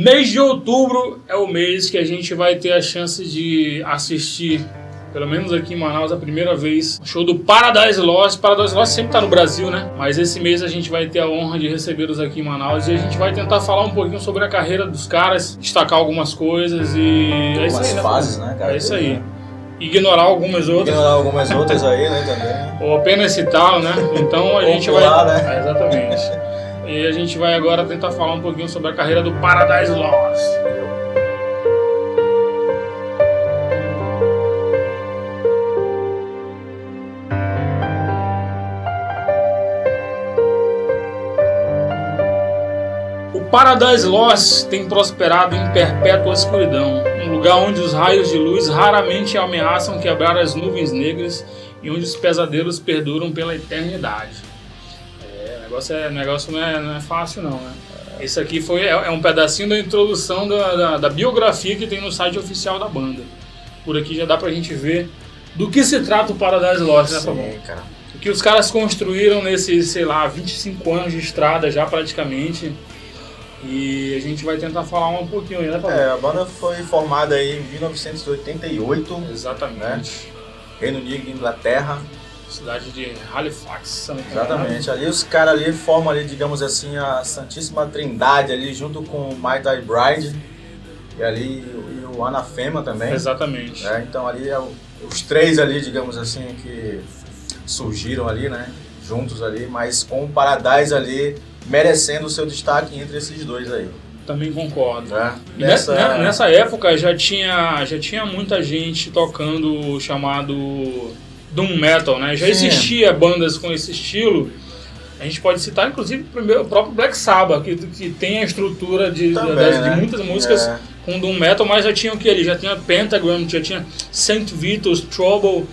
Mês de outubro é o mês que a gente vai ter a chance de assistir, pelo menos aqui em Manaus, a primeira vez, o show do Paradise Lost. Paradise Lost sempre tá no Brasil, né? Mas esse mês a gente vai ter a honra de recebê-los aqui em Manaus e a gente vai tentar falar um pouquinho sobre a carreira dos caras, destacar algumas coisas e é isso aí, né? Fases, né, cara? É isso aí. Ignorar algumas outras. Ignorar algumas outras aí, né, também. Ou apenas citá-lo, né? Então a gente pular, vai... né? Exatamente. E a gente vai agora tentar falar um pouquinho sobre a carreira do Paradise Lost. O Paradise Lost tem prosperado em perpétua escuridão, um lugar onde os raios de luz raramente ameaçam quebrar as nuvens negras e onde os pesadelos perduram pela eternidade. O negócio não é fácil não, né? Esse aqui é um pedacinho da introdução da biografia que tem no site oficial da banda. Por aqui já dá pra gente ver do que se trata o Paradise Lost, né, Fabão? Sim, cara. O que os caras construíram nesses, 25 anos de estrada já praticamente. E a gente vai tentar falar um pouquinho aí, né, Fabão? A banda foi formada aí em 1988. Exatamente. Né? Reino Unido, Inglaterra. Cidade de Halifax. Exatamente, ali os caras ali formam ali, digamos assim, a Santíssima Trindade ali junto com o My Die Bride e o Anafema também. Exatamente. Então ali os três ali, digamos assim, que surgiram ali, né, juntos ali, mas com o Paradise ali merecendo o seu destaque entre esses dois aí. Também concordo. Nessa época já tinha muita gente tocando o chamado Doom Metal, né? Já existia bandas com esse estilo. A gente pode citar, inclusive, o próprio Black Sabbath, que tem a estrutura de muitas músicas com Doom Metal, mas já tinha o que ali? Já tinha Pentagram, já tinha Saint Vitus, Trouble,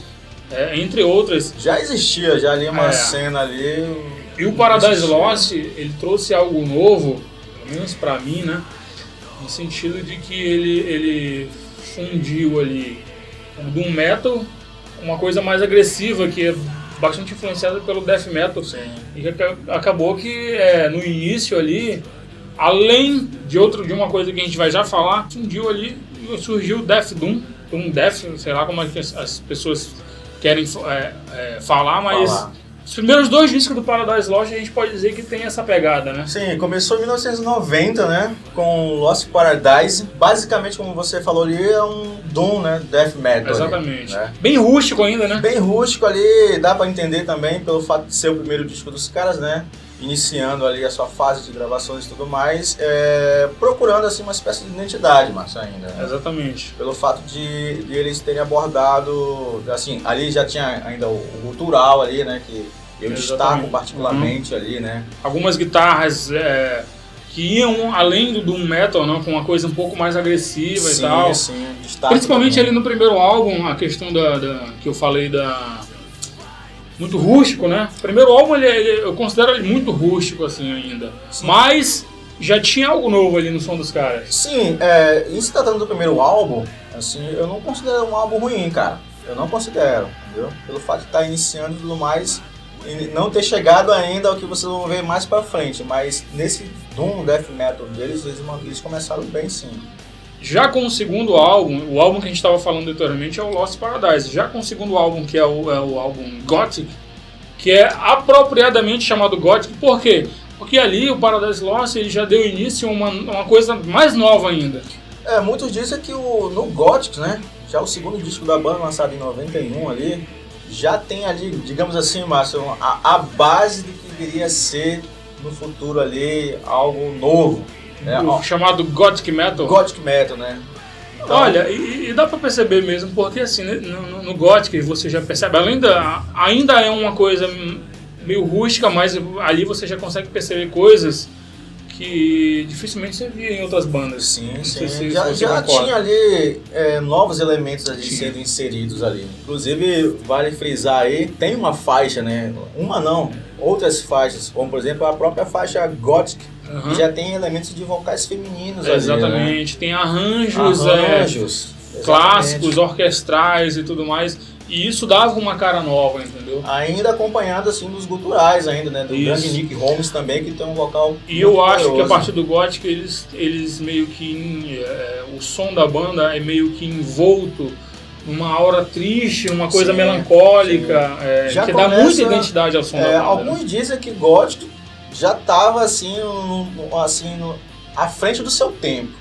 entre outras. Já existia ali uma cena ali. E o Paradise Lost, ele trouxe algo novo, pelo menos pra mim, né? No sentido de que ele fundiu ali o Doom Metal, uma coisa mais agressiva, que é bastante influenciada pelo Death Metal. Sim. E que acabou que no início ali, além de uma coisa que a gente vai já falar, surgiu o Death Doom, Death, sei lá como é que as pessoas querem falar, mas os primeiros 2 discos do Paradise Lost a gente pode dizer que tem essa pegada, né? Sim, começou em 1990, né, com Lost Paradise. Basicamente, como você falou ali, é um Doom, né, Death Metal. Exatamente. Ali, né? Bem rústico ainda, né? Bem rústico ali, dá pra entender também pelo fato de ser o primeiro disco dos caras, né, iniciando ali a sua fase de gravações e tudo mais, procurando assim uma espécie de identidade, Márcio, ainda. Né? Exatamente. Pelo fato de eles terem abordado, assim, ali já tinha ainda o cultural ali, né, que eu destaco particularmente ali, né. Algumas guitarras que iam além do Doom Metal, né, com uma coisa um pouco mais agressiva e tal. Sim, destaque. Principalmente também. ali no primeiro álbum, a questão que eu falei muito rústico, né? O primeiro álbum eu considero ele muito rústico assim ainda. Sim. Mas já tinha algo novo ali no som dos caras. Sim, em se tratando do primeiro álbum, assim, eu não considero um álbum ruim, cara. Eu não considero, entendeu? Pelo fato de estar iniciando e tudo mais, e não ter chegado ainda ao que vocês vão ver mais pra frente. Mas nesse Doom Death Metal deles, eles começaram bem, sim. Já com o segundo álbum, o álbum que a gente estava falando anteriormente é o Lost Paradise. Já com o segundo álbum, que é o álbum Gothic, que é apropriadamente chamado Gothic, por quê? Porque ali o Paradise Lost ele já deu início a uma coisa mais nova ainda. Muitos dizem que no Gothic, né, já o segundo disco da banda, lançado em 91 ali, já tem ali, digamos assim, Márcio, a base do que viria a ser no futuro ali algo novo. Chamado Gothic Metal. Gothic Metal, né? Então, olha, e dá pra perceber mesmo, porque assim, no Gothic você já percebe, ainda é uma coisa meio rústica, mas ali você já consegue perceber coisas que dificilmente você via em outras bandas. Sim. Já tinha ali novos elementos ali sendo inseridos ali. Inclusive, vale frisar aí, tem uma faixa, né? Uma não, outras faixas, como por exemplo a própria faixa Gothic, que já tem elementos de vocais femininos ali. Exatamente, né? Tem arranjos clássicos, orquestrais e tudo mais. E isso dava uma cara nova, entendeu? Ainda acompanhado assim dos guturais ainda, né? Do grande Nick Holmes também, que tem um vocal e eu acho poderoso. Que a partir do Gothic eles meio que... o som da banda é meio que envolto numa aura triste, numa coisa melancólica, que dá muita identidade ao som da banda. Alguns dizem que Gothic já estava assim, à frente do seu tempo.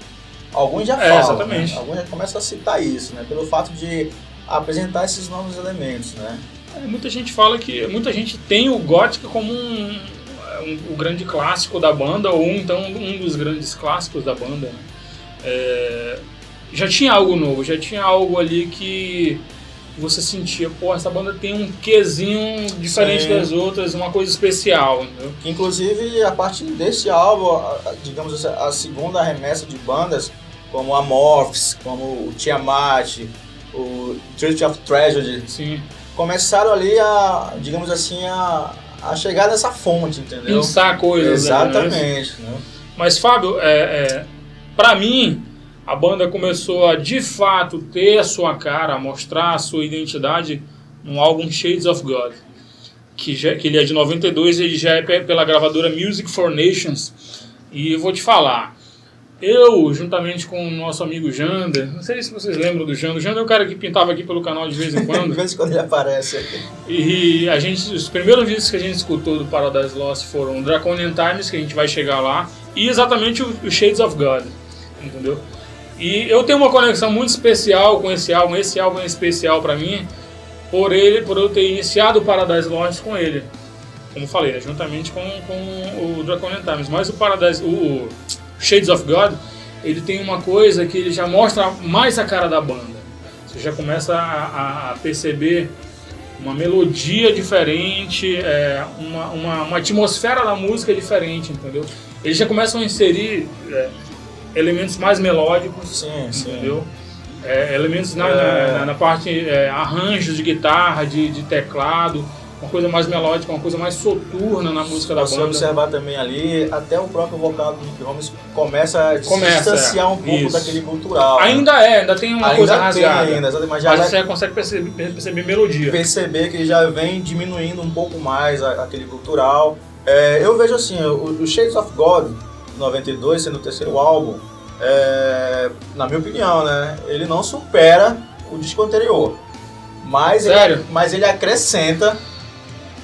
Alguns já falam, exatamente. Né? Alguns já começam a citar isso, né? Pelo fato de apresentar esses novos elementos, né? Muita gente fala que... Muita gente tem o Gothic como o grande clássico da banda, ou então um dos grandes clássicos da banda, né? Já tinha algo novo, já tinha algo ali que você sentia, pô, essa banda tem um quezinho diferente das outras, uma coisa especial, entendeu? Inclusive, a partir desse álbum, digamos assim, a segunda remessa de bandas, como a Amorphis, como o Tiamat, o Church of Tragedy, começaram ali digamos assim, a chegar nessa fonte, entendeu? Pensar coisas. Exatamente. Né? Mas, Fábio, pra mim, a banda começou a, de fato, ter a sua cara, a mostrar a sua identidade no álbum Shades of God, que ele é de 92, ele já é pela gravadora Music for Nations. E eu vou te falar, eu, juntamente com o nosso amigo Jander, não sei se vocês lembram do Jander. O Jander é um cara que pintava aqui pelo canal de vez em quando. De vez em quando ele aparece aqui. E os primeiros vídeos que a gente escutou do Paradise Lost foram Draconian Times, que a gente vai chegar lá, e exatamente o Shades of God, entendeu? E eu tenho uma conexão muito especial com esse álbum é especial pra mim, por eu ter iniciado o Paradise Lost com ele. Como falei, né, juntamente com o Draconian Times. Mas o Shades of God, ele tem uma coisa que ele já mostra mais a cara da banda. Você já começa a perceber uma melodia diferente, uma atmosfera da música diferente, entendeu? Eles já começam a inserir elementos mais melódicos, entendeu? Elementos na parte, arranjos de guitarra, de teclado, uma coisa mais melódica, uma coisa mais soturna na música da banda. Se você observar também ali, até o próprio vocal do Nick Holmes começa a se distanciar um pouco daquele cultural. Ainda tem uma coisa rasgada. Mas você consegue perceber melodia. Perceber que já vem diminuindo um pouco mais aquele cultural. Eu vejo assim, o Shades of God, 92, sendo o terceiro álbum, na minha opinião, né, ele não supera o disco anterior. Mas ele acrescenta...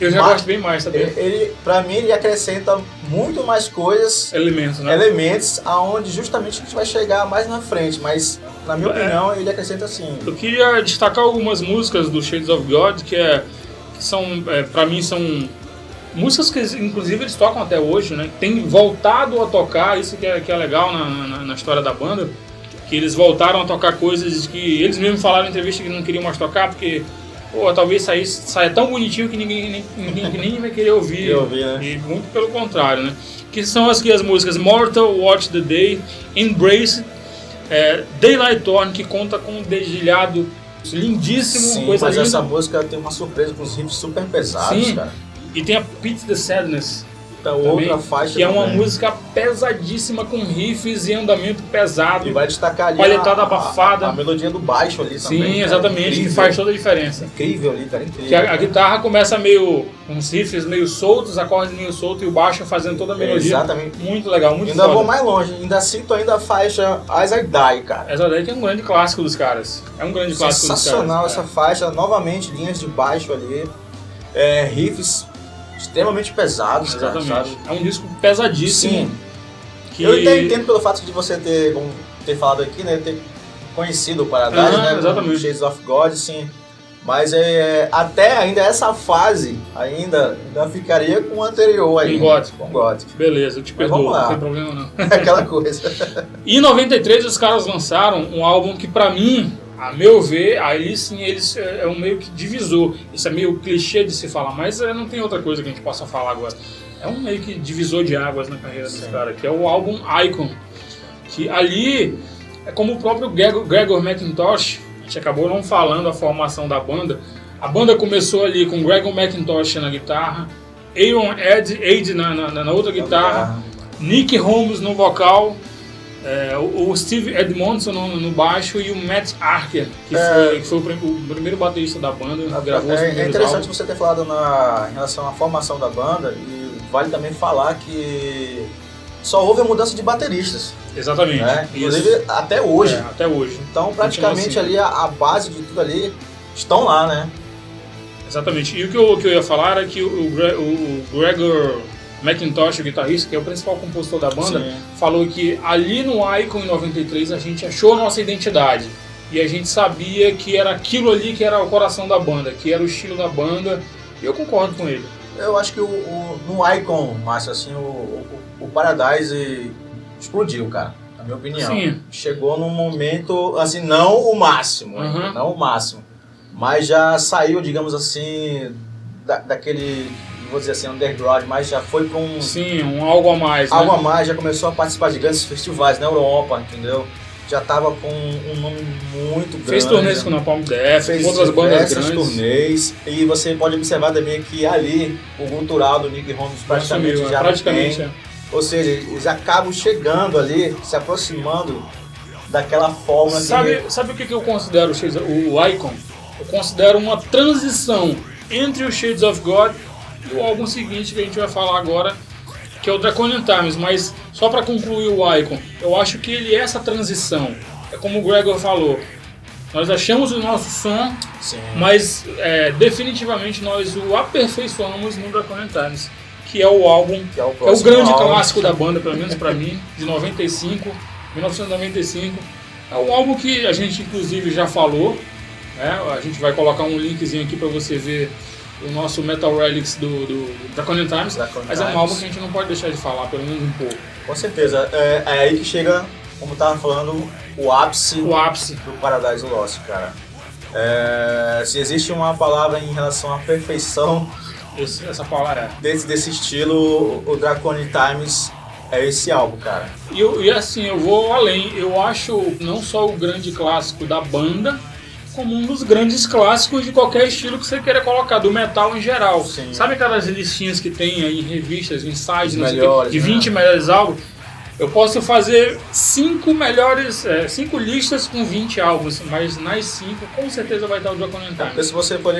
Eu já gosto bem mais, sabe? Pra mim, ele acrescenta muito mais coisas... Elementos, né? Elementos, aonde justamente a gente vai chegar mais na frente. Mas, na minha opinião, ele acrescenta sim. Eu queria destacar algumas músicas do Shades of God, que são, pra mim, são músicas que, inclusive, eles tocam até hoje, né? Tem voltado a tocar, isso que é legal na história da banda, que eles voltaram a tocar coisas que eles mesmos falaram em entrevista que não queriam mais tocar, porque... talvez saia tão bonitinho que ninguém nem vai querer ouvir, né? E muito pelo contrário, né? Que são as músicas Mortal, Watch the Day, Embrace, Daylight Torn, que conta com um dedilhado lindíssimo. Sim, coisa mas linda. Essa música tem uma surpresa com os riffs super pesados, Sim. Cara. E tem a Pit the Sadness, outra faixa que é uma música pesadíssima, com riffs e andamento pesado. E vai destacar ali palhetada abafada. A melodia do baixo ali também. Sim, exatamente, que faz toda a diferença. Incrível ali, cara, incrível. Que a guitarra começa uns riffs meio soltos, acordes meio soltos, e o baixo fazendo toda a melodia. Exatamente. Muito legal, muito ainda foda. Vou mais longe, ainda cito a faixa As I Die, cara. As I Die, que é um grande clássico dos caras. É um grande clássico dos caras. Sensacional essa faixa, novamente linhas de baixo ali, riffs extremamente pesados, exatamente. Cara, sabe? É um disco pesadíssimo. Sim. Eu até entendo pelo fato de você ter falado aqui, né? Ter conhecido o Paradise, né? Exatamente. Shades of God, sim. Mas até ainda essa fase ainda ficaria com o anterior aí. Com Gothic. Beleza, eu te perdoo, não tem problema não. Aquela coisa. E em 93 os caras lançaram um álbum que pra mim, a meu ver, aí sim eles é um meio que divisor. Isso é meio clichê de se falar, mas não tem outra coisa que a gente possa falar agora. É um meio que divisor de águas na carreira dos caras, que é o álbum Icon. Que ali, como o próprio Gregor McIntosh, a gente acabou não falando a formação da banda. A banda começou ali com Gregor McIntosh na guitarra, Aaron Ade na outra guitarra, Nick Holmes no vocal, O Steve Edmondson no baixo e o Matt Archer, que foi o primeiro baterista da banda, gravou os primeiros É interessante álbuns. você ter falado em relação à formação da banda, e vale também falar que só houve a mudança de bateristas. Exatamente. Né? Isso. Inclusive até hoje. Até hoje. Então praticamente assim. ali a base de tudo ali estão lá, né? Exatamente. E o que eu ia falar era que o Gregor McIntosh, o guitarrista, que é o principal compositor da banda, Sim. falou que ali no Icon em 93 a gente achou a nossa identidade. E a gente sabia que era aquilo ali que era o coração da banda, que era o estilo da banda. E eu concordo com ele. Eu acho que no Icon, Márcio, assim, o Paradise explodiu, cara, na minha opinião. Sim. Chegou num momento, assim, não o máximo, Uhum. não o máximo, mas já saiu, digamos assim, daquele, vou dizer assim, underground, mas já foi para um... Sim, algo a mais, né? Algo a mais, já começou a participar de grandes festivais na Europa, entendeu? Já tava com um nome muito grande. Fez turnês com o Napalm Death, Fez com outras bandas diversas grandes. turnês, e você pode observar também que ali o cultural do Nick Holmes praticamente Assumiu, já praticamente, não tem. Ou seja, eles acabam chegando ali, se aproximando daquela forma Sabe o que eu considero o Icon? Eu considero uma transição entre o Shades of God e o álbum seguinte que a gente vai falar agora, que é o Draconian Times. Mas só para concluir o Icon, eu acho que ele é essa transição. É como o Gregor falou, nós achamos o nosso som, Sim. mas definitivamente nós o aperfeiçoamos no Draconian Times, que é o álbum, Que é o é o próximo grande álbum. clássico da banda, pelo menos para mim, de 1995. É um álbum que a gente inclusive já falou, né? A gente vai colocar um linkzinho aqui para você ver o nosso Metal Relics do Draconian Times, mas é um álbum que a gente não pode deixar de falar, pelo menos um pouco. Com certeza. É aí que chega, como eu tava falando, o ápice O ápice. do Paradise Lost, cara. Se existe uma palavra em relação à perfeição Essa palavra desse estilo, o Draconian Times é esse álbum, cara. E assim, eu vou além. Eu acho não só o grande clássico da banda, como um dos grandes clássicos de qualquer estilo que você queira colocar, do metal em geral. Sim. Sabe aquelas listinhas que tem aí em revistas, em sites, não sei o quê, Melhores, de né? 20 melhores álbuns? Eu posso fazer 5 listas com 20 álbuns, mas nas 5 com certeza vai estar o Draconian Porque Times. se você for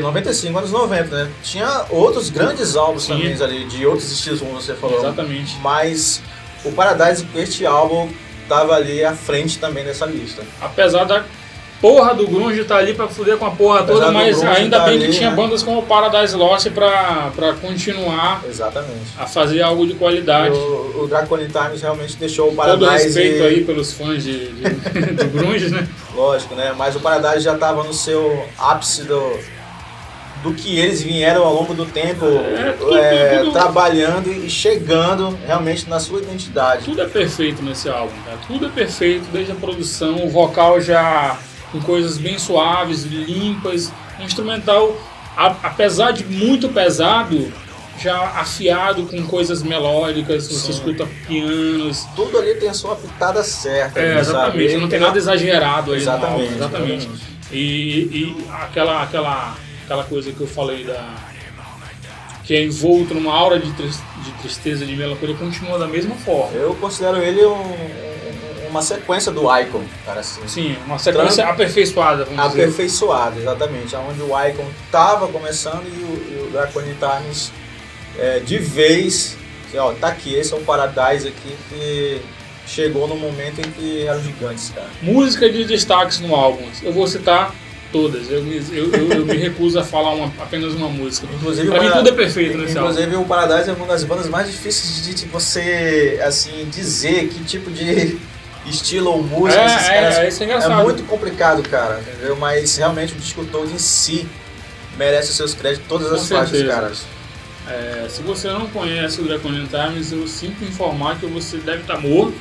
95, anos 90, né? Tinha outros grandes álbuns Sim. também ali, de outros estilos, como você falou. Exatamente. Mas o Paradise, este álbum, tava ali à frente também dessa lista. Apesar da porra do grunge tá ali pra fuder com a porra Apesar toda, do mas grunge ainda tá bem ali, que tinha né? bandas como o Paradise Lost pra continuar Exatamente. a fazer algo de qualidade. O Draconian Times realmente deixou o Todo Paradise... respeito aí pelos fãs do grunge, né? Lógico, né? Mas o Paradise já estava no seu ápice do que eles vieram ao longo do tempo Tudo- trabalhando e chegando realmente na sua identidade. Tudo é perfeito nesse álbum, cara. Tudo é perfeito, desde a produção, o vocal já com coisas bem suaves, limpas, o instrumental, apesar de muito pesado, já afiado com coisas melódicas, você Sim. escuta pianos. Tudo ali tem a sua pitada certa. né, Exatamente, sabe? não tem nada exagerado aí Exatamente, no álbum, exatamente. E aquela coisa que eu falei que é envolto numa aura de tristeza, de melancolia, continua da mesma forma. Eu considero ele uma sequência do Icon, cara, assim. Sim, uma sequência aperfeiçoada, vamos dizer. Aperfeiçoado, exatamente. Onde o Icon estava começando e o Draconian Times de vez, assim, ó, tá aqui, esse é o Paradise aqui que chegou no momento em que eram gigantes, cara. Música de destaques no álbum, eu vou citar todas, eu me recuso a falar apenas uma música. Inclusive, Pra mim tudo é perfeito nesse álbum. Inclusive o Paradise é uma das bandas mais difíceis de você, assim, dizer que tipo de estilo ou música esses caras... Isso é engraçado. É muito complicado, cara, entendeu? Mas realmente o disco todo em si merece os seus créditos, todas as Com faixas, certeza. cara. Se você não conhece o Draconian Times, eu sinto informar que você deve estar morto,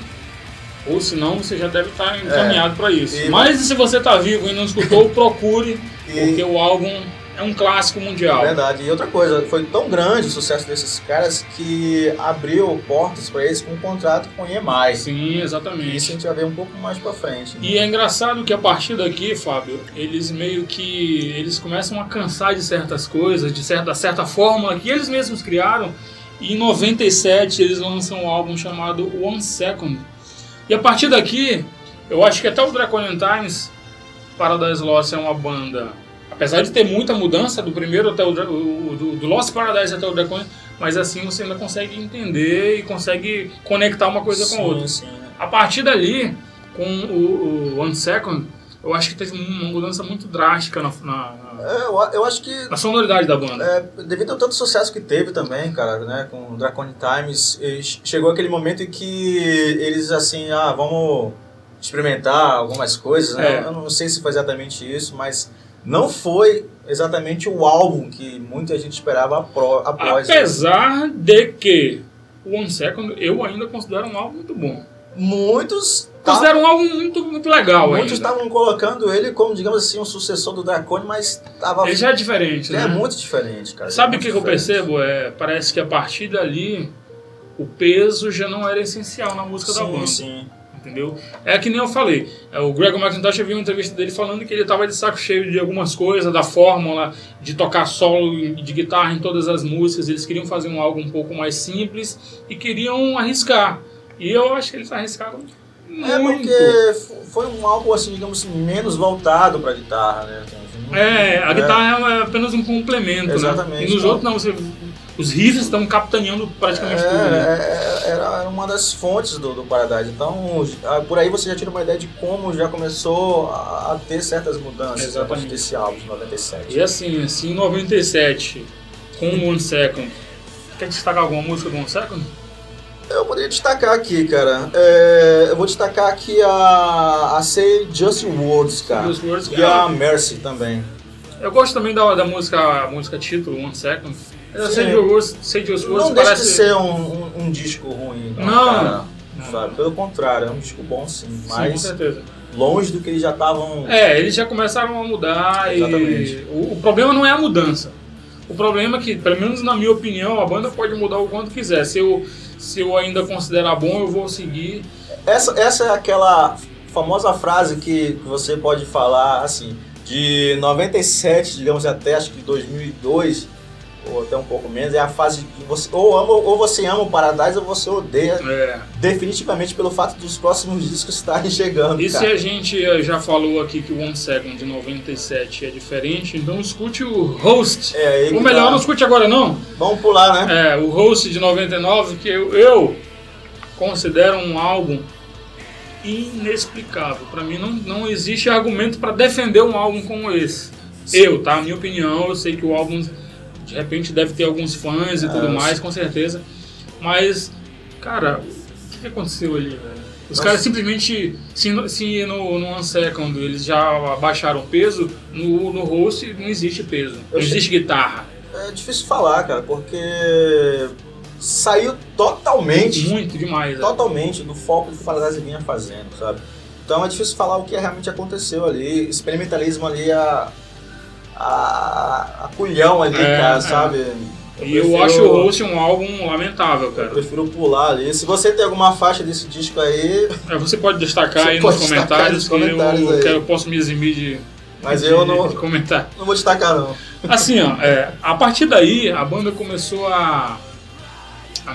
ou se não, você já deve estar encaminhado para isso. Mas se você está vivo e não escutou, procure, porque o álbum é um clássico mundial. Verdade. E outra coisa, foi tão grande o sucesso desses caras que abriu portas para eles com um contrato com o EMI. Sim, exatamente. Isso a gente vai ver um pouco mais para frente. Né? E é engraçado que a partir daqui, Fábio, eles meio que começam a cansar de certas coisas, da certa fórmula que eles mesmos criaram. E em 97 eles lançam um álbum chamado One Second, E a partir daqui, eu acho que até o Draconian Times, Paradise Lost é uma banda, apesar de ter muita mudança do primeiro até do Lost Paradise até o Draconian, mas assim você ainda consegue entender e consegue conectar uma coisa com a outra. Sim. A partir dali, com o One Second, eu acho que teve uma mudança muito drástica Eu acho que na sonoridade da banda. devido ao tanto sucesso que teve também, cara, né, com o Draconian Times, chegou aquele momento em que eles assim, vamos experimentar algumas coisas, né? Eu não sei se foi exatamente isso, mas não foi exatamente o álbum que muita gente esperava após. Apesar de que o One Second eu ainda considero um álbum muito bom. Muitos considero um álbum muito legal. Muitos estavam colocando ele como, digamos assim, um sucessor do Draconian, mas tava... Ele já é diferente, né? É muito diferente, cara. Sabe o que eu percebo? Parece que a partir dali o peso já não era essencial na música da banda. Sim. Entendeu? É que nem eu falei. O Gregor McIntosh, eu vi uma entrevista dele falando que ele estava de saco cheio de algumas coisas, da fórmula de tocar solo de guitarra em todas as músicas. Eles queriam fazer um álbum um pouco mais simples e queriam arriscar. E eu acho que eles arriscaram muito. Porque foi um álbum, assim, digamos assim, menos voltado pra guitarra, né? A guitarra é apenas um complemento, exatamente, né? E nos outros não, os riffs estão capitaneando praticamente tudo. Né? Era uma das fontes do Paradise. Então, por aí você já tira uma ideia de como já começou a ter certas mudanças a partir desse álbum de 97. E assim, em 97, com o One Second, quer destacar alguma música do One Second? Eu poderia destacar aqui, cara. Eu vou destacar aqui a Say Just Words, cara. Just Words, e a Mercy também. Eu gosto também da música título, One Second. Say Just Words não parece... deixa de ser um disco ruim. Cara, sabe? Pelo contrário, é um disco bom sim. Mas sim, com certeza. Longe do que eles já estavam... eles já começaram a mudar. Exatamente. O problema não é a mudança. O problema é que, pelo menos na minha opinião, a banda pode mudar o quanto quiser. Se eu ainda considerar bom, eu vou seguir. Essa é aquela famosa frase que você pode falar, assim, de 97, digamos, até acho que 2002, ou até um pouco menos, é a fase que você ou você ama o Paradise ou você odeia, definitivamente pelo fato dos próximos discos estarem chegando. E cara, se a gente já falou aqui que o One Second de 97 é diferente, então escute o Host. Ou melhor, não escute agora não. Vamos pular, né? O Host de 99, que eu considero um álbum inexplicável. Para mim não existe argumento para defender um álbum como esse. Sim. Minha opinião, eu sei que o álbum de repente deve ter alguns fãs e tudo mais, com certeza. Mas, cara, o que aconteceu ali, velho? Os caras simplesmente, se no One Second eles já abaixaram o peso, no Host não existe peso, não existe guitarra. É difícil falar, cara, porque saiu totalmente... Muito demais. Totalmente do foco que o Paradise vinha fazendo, sabe? Então é difícil falar o que realmente aconteceu ali, experimentalismo ali, a culhão ali, cara, sabe? Eu acho o Host um álbum lamentável, cara. Eu prefiro pular ali. Se você tem alguma faixa desse disco aí... você pode destacar aí nos comentários, eu posso me eximir de comentar. Não vou destacar, não. Assim, a partir daí, a banda começou a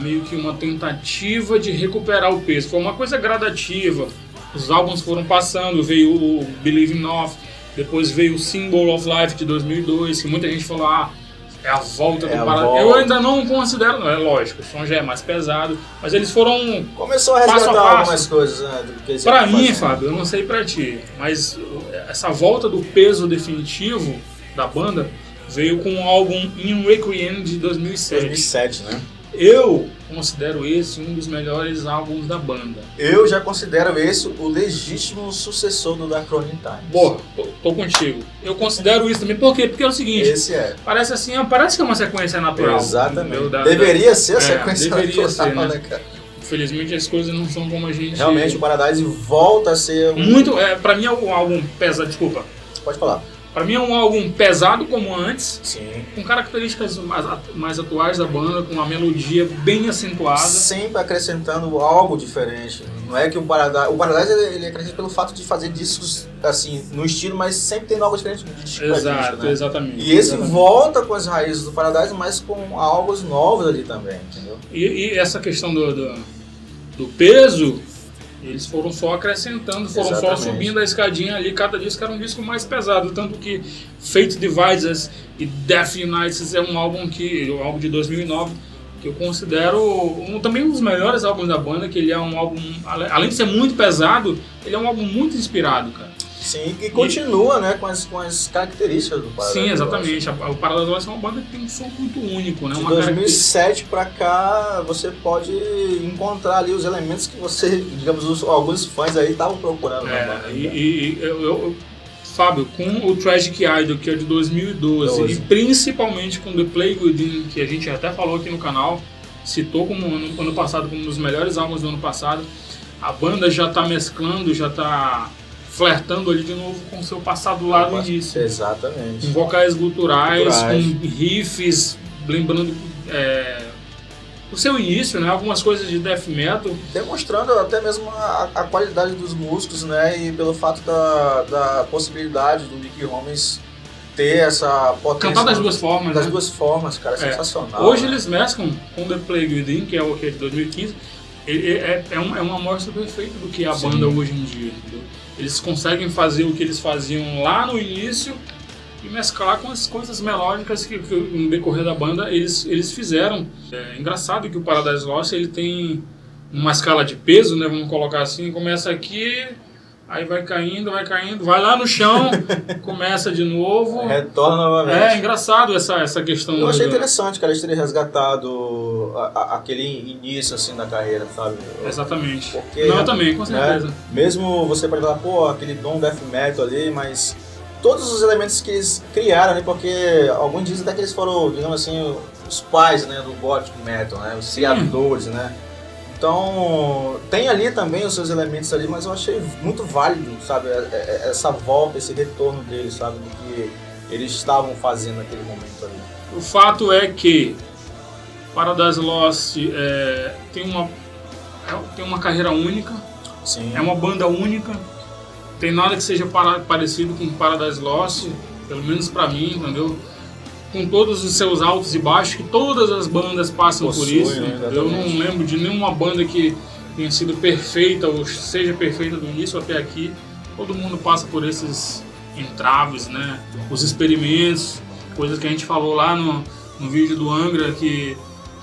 meio que uma tentativa de recuperar o peso. Foi uma coisa gradativa. Os álbuns foram passando, veio o Believe in Love, depois veio o Symbol of Life de 2002, que muita gente falou, é a volta do Paradise. Eu ainda não considero, é lógico, o som já é mais pesado, mas eles foram... Começou a resgatar algumas coisas, né? Pra mim, Fábio, eu não sei pra ti, mas essa volta do peso definitivo da banda veio com o álbum In Requiem de 2007. 2007, né? Eu considero esse um dos melhores álbuns da banda. Eu já considero esse o legítimo sucessor do Draconian Times. Boa, tô contigo. Eu considero isso também, por quê? Porque é o seguinte, parece assim, parece que é uma sequência natural. Exatamente. Deveria ser a sequência natural, ser, né, cara? Infelizmente as coisas não são como a gente... Realmente o Paradise volta a ser... Pra mim é um álbum pesado, desculpa. Pode falar. Pra mim é um álbum pesado como antes, sim, com características mais atuais da banda, com uma melodia bem acentuada. Sempre acrescentando algo diferente. Não é que o Paradise ele acrescenta pelo fato de fazer discos assim, no estilo, mas sempre tem algo diferente de disco pra disco, né? Exatamente. E esse volta com as raízes do Paradise, mas com algo novos ali também, entendeu? E essa questão do peso, Eles foram só acrescentando, foram Exatamente. só subindo a escadinha ali, cada disco era um disco mais pesado, tanto que Fate Divides Us e Death Unites é um álbum de 2009, que eu considero também um dos melhores álbuns da banda, que ele é um álbum, além de ser muito pesado, ele é um álbum muito inspirado, cara. Sim, e continua, né, com as características do Paradise Sim, Lost. exatamente. O Paradise Lost é uma banda que tem um som muito único, né? De Uma 2007 pra cá, você pode encontrar ali os elementos que você, digamos, alguns fãs aí estavam procurando. Fábio, com o Tragic Idol, que é de 2012, e principalmente com The Plague Within, que a gente até falou aqui no canal, citou como ano passado como um dos melhores álbuns do ano passado, a banda já tá mesclando, já tá flertando ali de novo com o seu passado lá do início. Exatamente. Com vocais guturais, com riffs, lembrando o seu início, né? Algumas coisas de death metal. Demonstrando até mesmo a qualidade dos músicos, né? E pelo fato da possibilidade do Nick Holmes ter essa potência. Cantar das duas formas, Das né? duas formas, cara, sensacional. Hoje né? eles mesclam com The Plague Within, que é o que é de 2015. É uma amostra perfeita do que é a banda hoje em dia, entendeu? Eles conseguem fazer o que eles faziam lá no início e mesclar com as coisas melódicas que no decorrer da banda eles fizeram. É engraçado que o Paradise Lost ele tem uma escala de peso, né? Vamos colocar assim, começa aqui, aí vai caindo, vai lá no chão, começa de novo. Retorna novamente. É engraçado essa questão. Eu achei interessante, cara, eles terem resgatado aquele início, assim, da carreira, sabe? Exatamente. Porque, Não, eu também, com certeza. Né, mesmo você pode falar, pô, aquele Doom Death Metal ali, mas todos os elementos que eles criaram ali, porque alguns dizem até que eles foram, digamos assim, os pais, né, do Gothic Metal, né, os criadores, né. Então, tem ali também os seus elementos ali, mas eu achei muito válido, sabe, essa volta, esse retorno deles, sabe, do que eles estavam fazendo naquele momento ali. O fato é que Paradise Lost tem uma carreira única, Sim. é uma banda única, tem nada que seja parecido com Paradise Lost, pelo menos pra mim, entendeu? Com todos os seus altos e baixos, que todas as bandas passam por isso. Eu não lembro de nenhuma banda que tenha sido perfeita ou seja perfeita do início até aqui. Todo mundo passa por esses entraves, né? Os experimentos, coisas que a gente falou lá no vídeo do Angra, que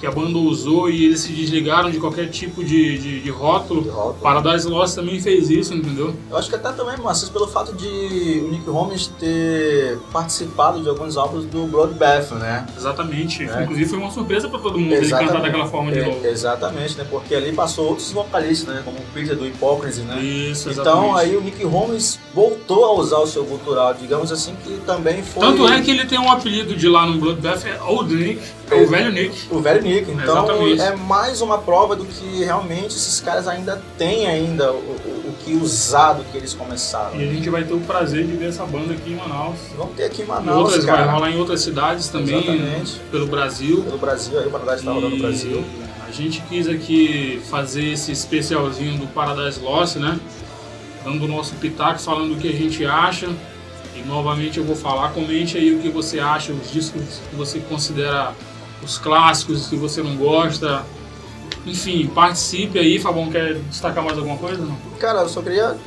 a banda usou e eles se desligaram de qualquer tipo de rótulo. Paradise Lost também fez isso, entendeu? Eu acho que até também, Marcos, pelo fato de o Nick Holmes ter participado de alguns álbuns do Bloodbath, né? Exatamente. Inclusive foi uma surpresa para todo mundo ele cantar daquela forma de novo. Exatamente, né? Porque ali passou outros vocalistas, né? Como o Peter do Hypocrisy, né? Isso, exatamente. Então aí o Nick Holmes voltou a usar o seu gutural, digamos assim, que também foi... Tanto é que ele tem um apelido de lá no Bloodbath, é Old Nick, é o velho Nick. O velho Nick. Então exatamente. É mais uma prova do que realmente esses caras ainda têm o que usar do que eles começaram. E a gente vai ter o prazer de ver essa banda aqui em Manaus. Vamos ter aqui em Manaus, vai rolar em outras cidades também, exatamente. Pelo Brasil. Pelo Brasil, aí o Paradise está rodando no Brasil. A gente quis aqui fazer esse especialzinho do Paradise Lost, né? Dando o nosso pitaco, falando o que a gente acha. E novamente eu vou falar, comente aí o que você acha, os discos que você considera os clássicos, que você não gosta. Enfim, participe aí. Fabão, quer destacar mais alguma coisa? Não? Cara, eu só queria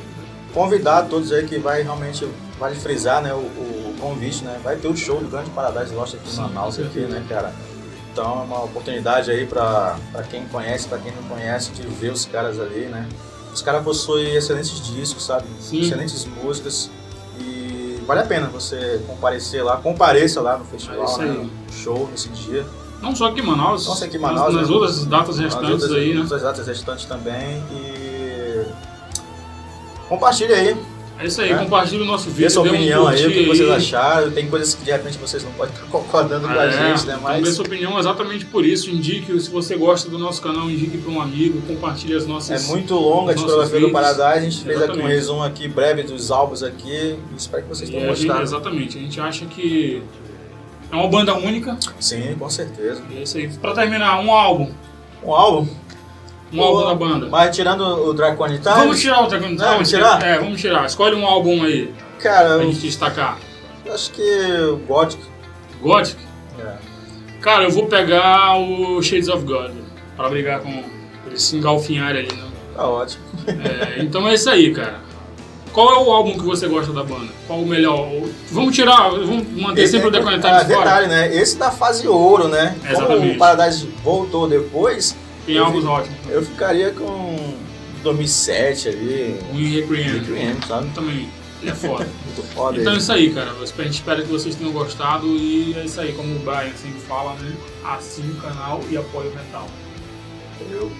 convidar todos aí que realmente vale frisar, né, o convite, né? Vai ter o show do Grande Paradise Lost aqui em Manaus, aqui, né, cara? Então é uma oportunidade aí pra quem conhece, pra quem não conhece, de ver os caras ali, né? Os caras possuem excelentes discos, sabe? Sim. Excelentes músicas. E vale a pena você compareça lá no festival, né? No show nesse dia. Não só aqui em Manaus, nas outras datas restantes aí, né? Nas outras datas restantes também. E compartilhe aí. É isso aí, compartilhe o nosso vídeo. Dê sua opinião aí, o que vocês acharam. Tem coisas que de repente vocês não podem estar concordando com a gente, né? Mas dê sua opinião exatamente por isso. Indique, se você gosta do nosso canal, indique para um amigo, compartilhe as nossas. É muito longa a discografia do Paradise. A gente fez aqui um resumo aqui breve dos álbuns aqui. Espero que vocês tenham gostado. Exatamente, a gente acha que é uma banda única. Sim, com certeza. E é isso aí. Pra terminar, um álbum. Um álbum? Um álbum da banda. Mas tirando o Draconic Times? Vamos tirar o Draconic Times? Vamos tirar? Vamos tirar. Escolhe um álbum aí. Cara, pra gente destacar. Eu acho que o Gothic. Gothic? É. Cara, eu vou pegar o Shades of God. Pra brigar com eles se engalfinharem ali Tá ótimo. Então é isso aí, cara. Qual é o álbum que você gosta da banda? Qual o melhor? Vamos manter sempre o Deconectado fora? Detalhe, né? Esse da fase ouro, né? Exatamente. Como o Paradise voltou depois... Tem álbuns ótimos. Eu ficaria com 2007 ali. Requiem, sabe? Também. Ele é foda. Muito foda. Então é isso aí, cara. A gente espera que vocês tenham gostado e é isso aí, como o Brian sempre fala, né? Assine o canal e apoie o metal. Eu